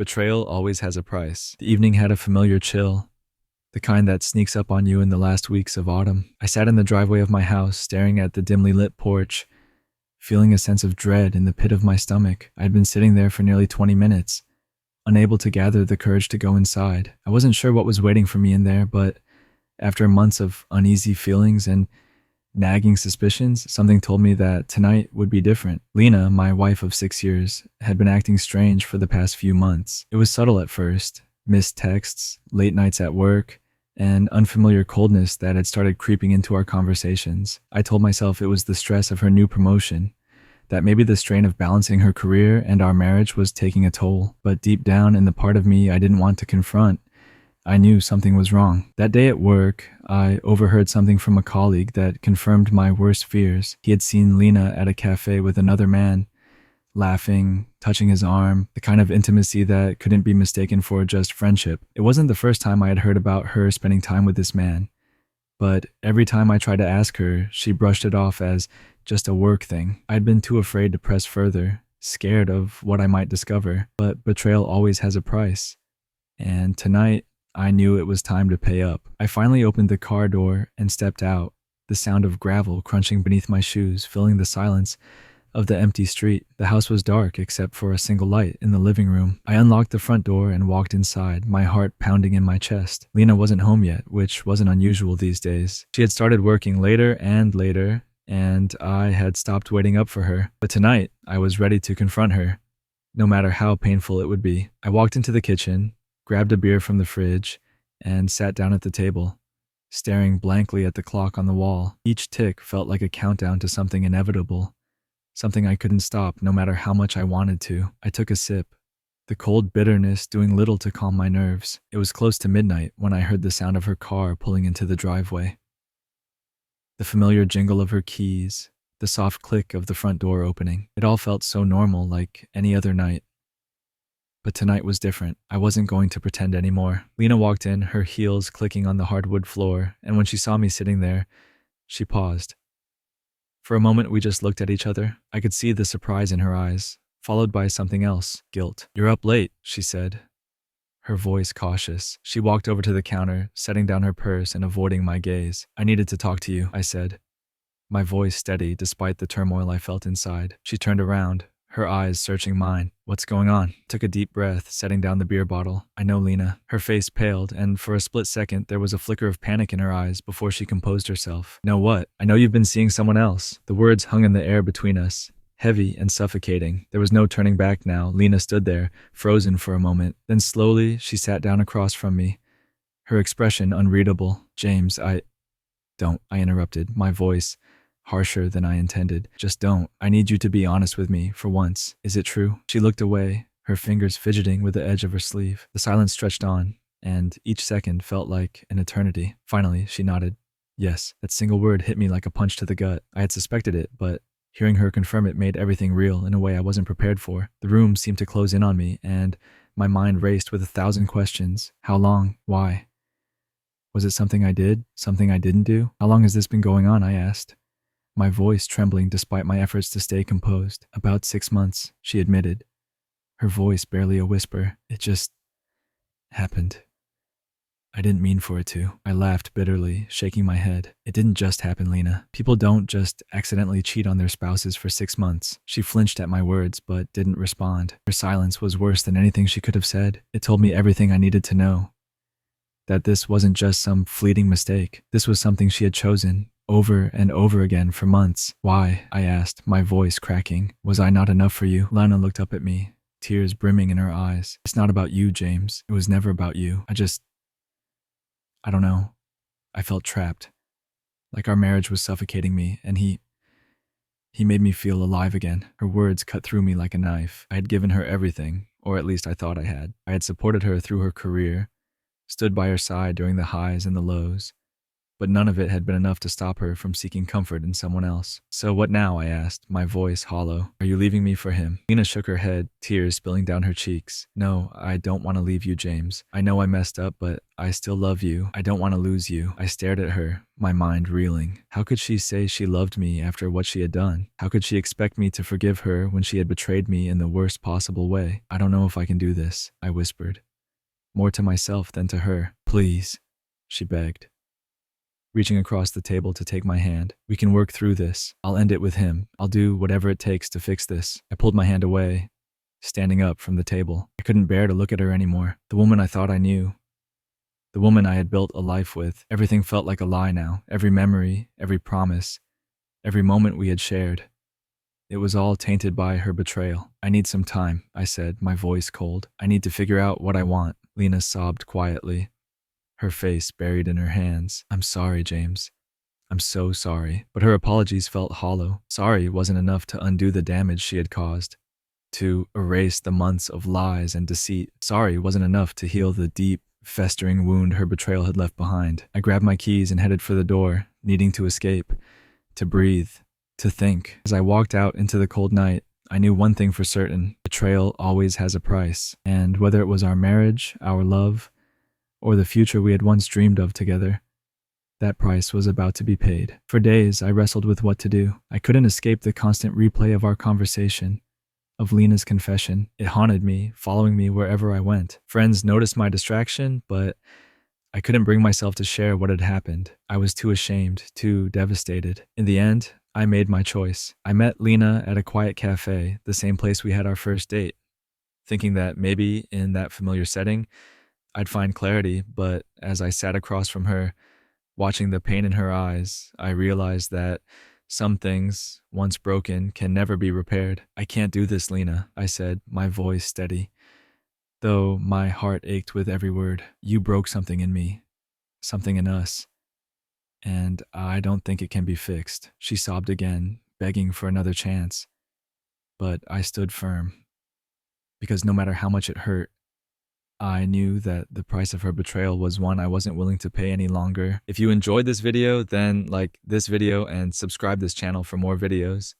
Betrayal always has a price. The evening had a familiar chill, the kind that sneaks up on you in the last weeks of autumn. I sat in the driveway of my house, staring at the dimly lit porch, feeling a sense of dread in the pit of my stomach. I had been sitting there for nearly 20 minutes, unable to gather the courage to go inside. I wasn't sure what was waiting for me in there, but after months of uneasy feelings and nagging suspicions, something told me that tonight would be different. Lena, my wife of 6 years, had been acting strange for the past few months. It was subtle at first, missed texts, late nights at work, and unfamiliar coldness that had started creeping into our conversations. I told myself it was the stress of her new promotion, that maybe the strain of balancing her career and our marriage was taking a toll. But deep down in the part of me I didn't want to confront, I knew something was wrong. That day at work, I overheard something from a colleague that confirmed my worst fears. He had seen Lena at a cafe with another man, laughing, touching his arm, the kind of intimacy that couldn't be mistaken for just friendship. It wasn't the first time I had heard about her spending time with this man, but every time I tried to ask her, she brushed it off as just a work thing. I'd been too afraid to press further, scared of what I might discover. But betrayal always has a price, and tonight, I knew it was time to pay up. I finally opened the car door and stepped out, the sound of gravel crunching beneath my shoes filling the silence of the empty street. The house was dark except for a single light in the living room. I unlocked the front door and walked inside, my heart pounding in my chest. Lena wasn't home yet, which wasn't unusual these days. She had started working later, and I had stopped waiting up for her. But tonight, I was ready to confront her, no matter how painful it would be. I walked into the kitchen, grabbed a beer from the fridge, and sat down at the table, staring blankly at the clock on the wall. Each tick felt like a countdown to something inevitable, something I couldn't stop no matter how much I wanted to. I took a sip, the cold bitterness doing little to calm my nerves. It was close to midnight when I heard the sound of her car pulling into the driveway. The familiar jingle of her keys, the soft click of the front door opening. It all felt so normal, like any other night. But tonight was different. I wasn't going to pretend anymore. Lena walked in, her heels clicking on the hardwood floor, and when she saw me sitting there, she paused. For a moment, we just looked at each other. I could see the surprise in her eyes, followed by something else, guilt. "You're up late," she said, her voice cautious. She walked over to the counter, setting down her purse and avoiding my gaze. "I needed to talk to you," I said, my voice steady despite the turmoil I felt inside. She turned around, her eyes searching mine. "What's going on?" Took a deep breath, setting down the beer bottle. "I know, Lena." Her face paled, and for a split second, there was a flicker of panic in her eyes before she composed herself. "Know what?" "I know you've been seeing someone else." The words hung in the air between us, heavy and suffocating. There was no turning back now. Lena stood there, frozen for a moment. Then slowly, she sat down across from me, her expression unreadable. "James, Don't," I interrupted, my voice harsher than I intended. "Just don't. I need you to be honest with me, for once. Is it true?" She looked away, her fingers fidgeting with the edge of her sleeve. The silence stretched on, and each second felt like an eternity. Finally, she nodded. Yes, that single word hit me like a punch to the gut. I had suspected it, but hearing her confirm it made everything real in a way I wasn't prepared for. The room seemed to close in on me, and my mind raced with 1,000 questions. How long? Why? Was it something I did? Something I didn't do? "How long has this been going on?" I asked, my voice trembling despite my efforts to stay composed. "About 6 months," she admitted, her voice barely a whisper. "It just happened. I didn't mean for it to." I laughed bitterly, shaking my head. "It didn't just happen, Lena. People don't just accidentally cheat on their spouses for 6 months. She flinched at my words, but didn't respond. Her silence was worse than anything she could have said. It told me everything I needed to know. That this wasn't just some fleeting mistake. This was something she had chosen, over and over again for months. "Why?" I asked, my voice cracking. "Was I not enough for you?" Lana looked up at me, tears brimming in her eyes. "It's not about you, James. It was never about you. I don't know. I felt trapped. Like our marriage was suffocating me, and he made me feel alive again." Her words cut through me like a knife. I had given her everything, or at least I thought I had. I had supported her through her career, stood by her side during the highs and the lows, but none of it had been enough to stop her from seeking comfort in someone else. "So what now?" I asked, my voice hollow. "Are you leaving me for him?" Lena shook her head, tears spilling down her cheeks. "No, I don't want to leave you, James. I know I messed up, but I still love you. I don't want to lose you." I stared at her, my mind reeling. How could she say she loved me after what she had done? How could she expect me to forgive her when she had betrayed me in the worst possible way? "I don't know if I can do this," I whispered, more to myself than to her. "Please," she begged, reaching across the table to take my hand. "We can work through this. I'll end it with him. I'll do whatever it takes to fix this." I pulled my hand away, standing up from the table. I couldn't bear to look at her anymore. The woman I thought I knew. The woman I had built a life with. Everything felt like a lie now. Every memory, every promise, every moment we had shared. It was all tainted by her betrayal. "I need some time," I said, my voice cold. "I need to figure out what I want." Lena sobbed quietly, her face buried in her hands. "I'm sorry, James. I'm so sorry." But her apologies felt hollow. Sorry wasn't enough to undo the damage she had caused, to erase the months of lies and deceit. Sorry wasn't enough to heal the deep, festering wound her betrayal had left behind. I grabbed my keys and headed for the door, needing to escape, to breathe, to think. As I walked out into the cold night, I knew one thing for certain: betrayal always has a price. And whether it was our marriage, our love, or the future we had once dreamed of together, that price was about to be paid. For days, I wrestled with what to do. I couldn't escape the constant replay of our conversation, of Lena's confession. It haunted me, following me wherever I went. Friends noticed my distraction, but I couldn't bring myself to share what had happened. I was too ashamed, too devastated. In the end, I made my choice. I met Lena at a quiet cafe, the same place we had our first date, thinking that maybe in that familiar setting, I'd find clarity. But as I sat across from her, watching the pain in her eyes, I realized that some things, once broken, can never be repaired. "I can't do this, Lena," I said, my voice steady, though my heart ached with every word. "You broke something in me, something in us, and I don't think it can be fixed." She sobbed again, begging for another chance. But I stood firm, because no matter how much it hurt, I knew that the price of her betrayal was one I wasn't willing to pay any longer. If you enjoyed this video, then like this video and subscribe this channel for more videos.